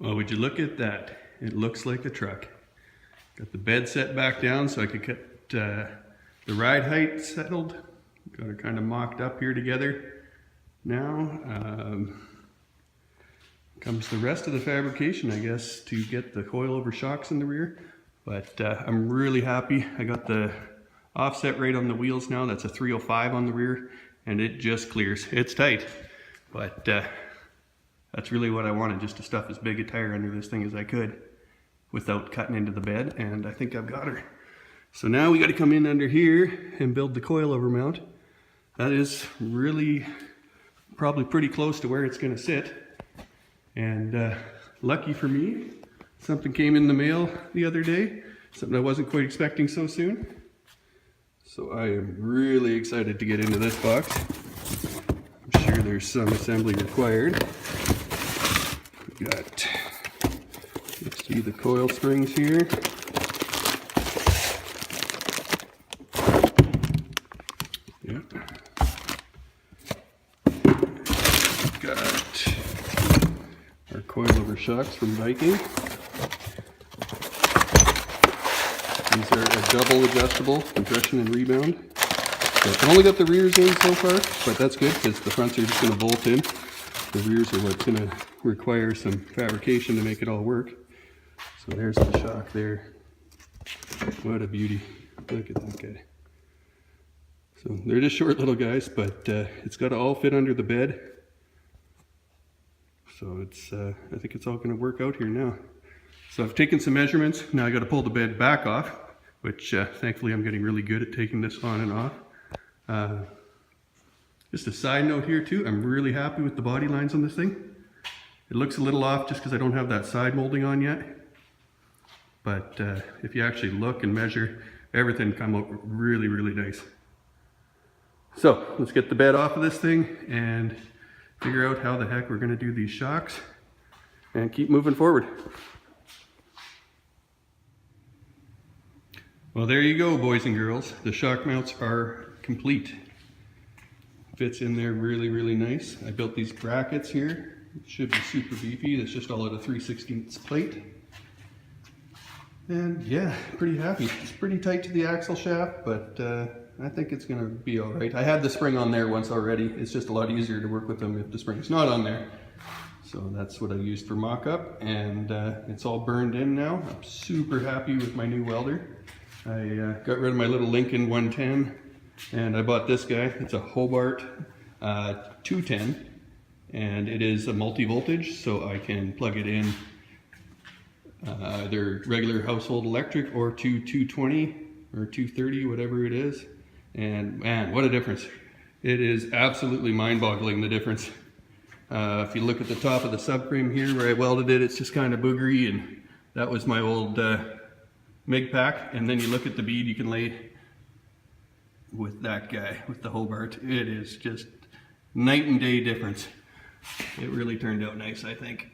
Well, would you look at that? It looks like a truck. Got the bed set back down so I could get the ride height settled. Got it kind of mocked up here together. Now comes the rest of the fabrication, I guess, to get the coilover shocks in the rear. But I'm really happy. I got the offset right on the wheels now. That's a 305 on the rear, and it just clears. It's tight, but that's really what I wanted, just to stuff as big a tire under this thing as I could without cutting into the bed, and I think I've got her. So now we got to come in under here and build the coilover mount. That is really probably pretty close to where it's going to sit. And lucky for me, something came in the mail the other day, something I wasn't quite expecting so soon. So I am really excited to get into this box. I'm sure there's some assembly required. We got, let's see, the coil springs here. Yep. Got our coilover shocks from Viking. These are a double adjustable compression and rebound. So I've only got the rears in so far, but that's good because the fronts are just going to bolt in. The rears are what's going to require some fabrication to make it all work. So there's the shock there. What a beauty. Look at that guy. So they're just short little guys, but it's got to all fit under the bed. So it's, I think it's all going to work out here now. So I've taken some measurements. Now I got to pull the bed back off, which thankfully I'm getting really good at taking this on and off. Just a side note here too, I'm really happy with the body lines on this thing. It looks a little off just because I don't have that side molding on yet. But if you actually look and measure, everything come out really, really nice. So let's get the bed off of this thing and figure out how the heck we're going to do these shocks and keep moving forward. Well, there you go, boys and girls. The shock mounts are complete. Fits in there really, really nice. I built these brackets here. It should be super beefy. That's just all at a 3/16 plate. And yeah, pretty happy. It's pretty tight to the axle shaft, but I think it's gonna be all right. I had the spring on there once already. It's just a lot easier to work with them if the spring's not on there. So that's what I used for mock-up, and it's all burned in now. I'm super happy with my new welder. I got rid of my little Lincoln 110, and I bought this guy. It's a Hobart 210, and it is a multi-voltage, so I can plug it in either regular household electric or to 220 or 230, whatever it is. And man, what a difference. It is absolutely mind-boggling, the difference. If you look at the top of the subframe here where I welded it, it's just kind of boogery, and that was my old MIG pack. And then you look at the bead you can lay with that guy, with the Hobart. It is just night and day difference. It really turned out nice, I think.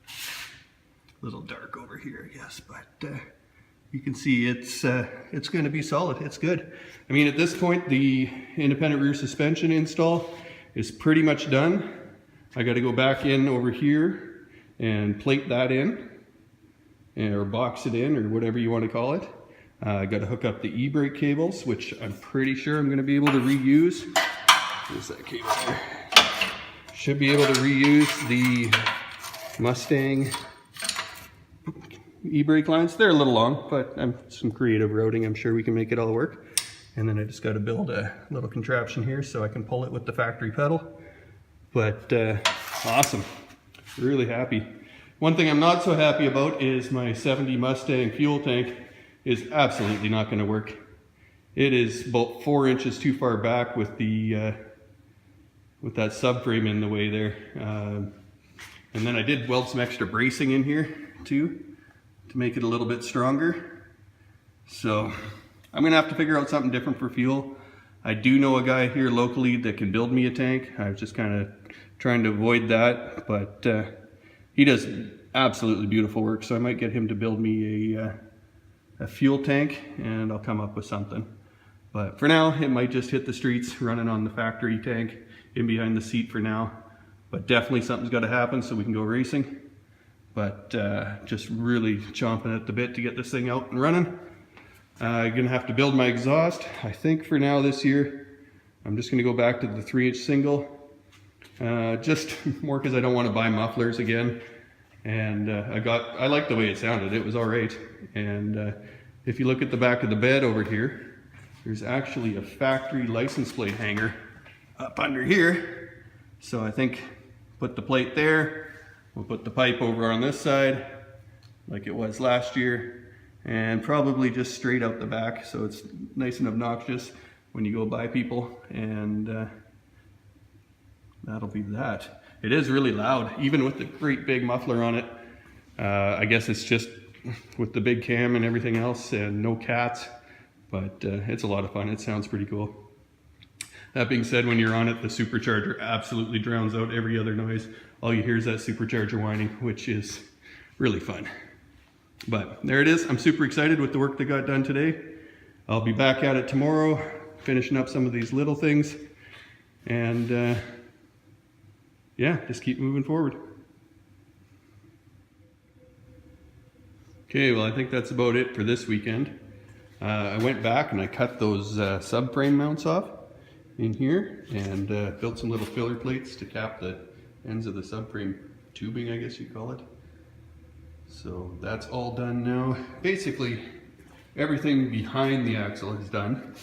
A little dark over here, I guess, but you can see it's going to be solid. It's good. I mean, at this point, the independent rear suspension install is pretty much done. I got to go back in over here and plate that in, or box it in, or whatever you want to call it. I got to hook up the e-brake cables, which I'm pretty sure I'm going to be able to reuse. There's that cable there. Should be able to reuse the Mustang e-brake lines. They're a little long, but some creative routing, I'm sure we can make it all work. And then I just got to build a little contraption here so I can pull it with the factory pedal. But awesome, really happy. One thing I'm not so happy about is my 70 Mustang fuel tank is absolutely not going to work. It is about 4 inches too far back with the with that subframe in the way there. And then I did weld some extra bracing in here too to make it a little bit stronger. So I'm gonna have to figure out something different for fuel. I do know a guy here locally that can build me a tank. I was just kind of trying to avoid that, but he does absolutely beautiful work, so I might get him to build me a fuel tank, and I'll come up with something. But for now, it might just hit the streets running on the factory tank in behind the seat for now. But definitely something's got to happen so we can go racing. but just really chomping at the bit to get this thing out and running. I'm gonna have to build my exhaust. I think for now this year, I'm just gonna go back to the 3-inch single. Just more because I don't want to buy mufflers again. And I like the way it sounded. It was all right. And if you look at the back of the bed over here, there's actually a factory license plate hanger up under here. So I think put the plate there. We'll put the pipe over on this side like it was last year, and probably just straight out the back so it's nice and obnoxious when you go by people. And that'll be that. It is really loud, even with the great big muffler on it. I guess it's just with the big cam and everything else and no cats, but it's a lot of fun. It sounds pretty cool. That being said, when you're on it, the supercharger absolutely drowns out every other noise. All you hear is that supercharger whining, which is really fun. But there it is. I'm super excited with the work that got done today. I'll be back at it tomorrow, finishing up some of these little things. And yeah, just keep moving forward. Okay, well, I think that's about it for this weekend. I went back and I cut those subframe mounts off in here and built some little filler plates to cap the ends of the subframe tubing, I guess you'd call it. So that's all done now. Basically, everything behind the axle is done.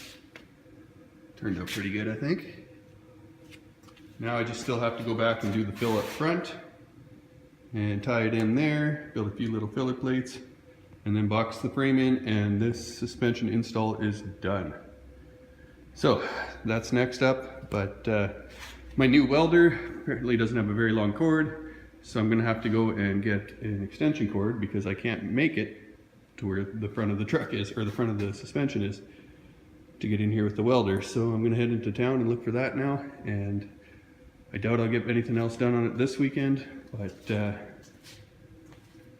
Turned out pretty good, I think. Now I just still have to go back and do the fill up front and tie it in there, build a few little filler plates, and then box the frame in, and this suspension install is done. So that's next up, but my new welder apparently doesn't have a very long cord, so I'm gonna have to go and get an extension cord because I can't make it to where the front of the truck is, or the front of the suspension is, to get in here with the welder. So I'm gonna head into town and look for that now, and I doubt I'll get anything else done on it this weekend, but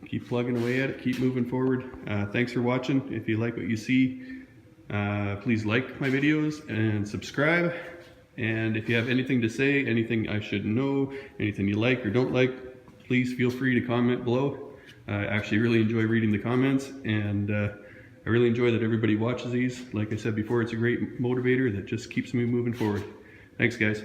keep plugging away at it, keep moving forward. Thanks for watching. If you like what you see, please like my videos and subscribe. And if you have anything to say, anything I should know, anything you like or don't like, please feel free to comment below. I actually really enjoy reading the comments, and I really enjoy that everybody watches these. Like I said before, it's a great motivator that just keeps me moving forward. Thanks, guys.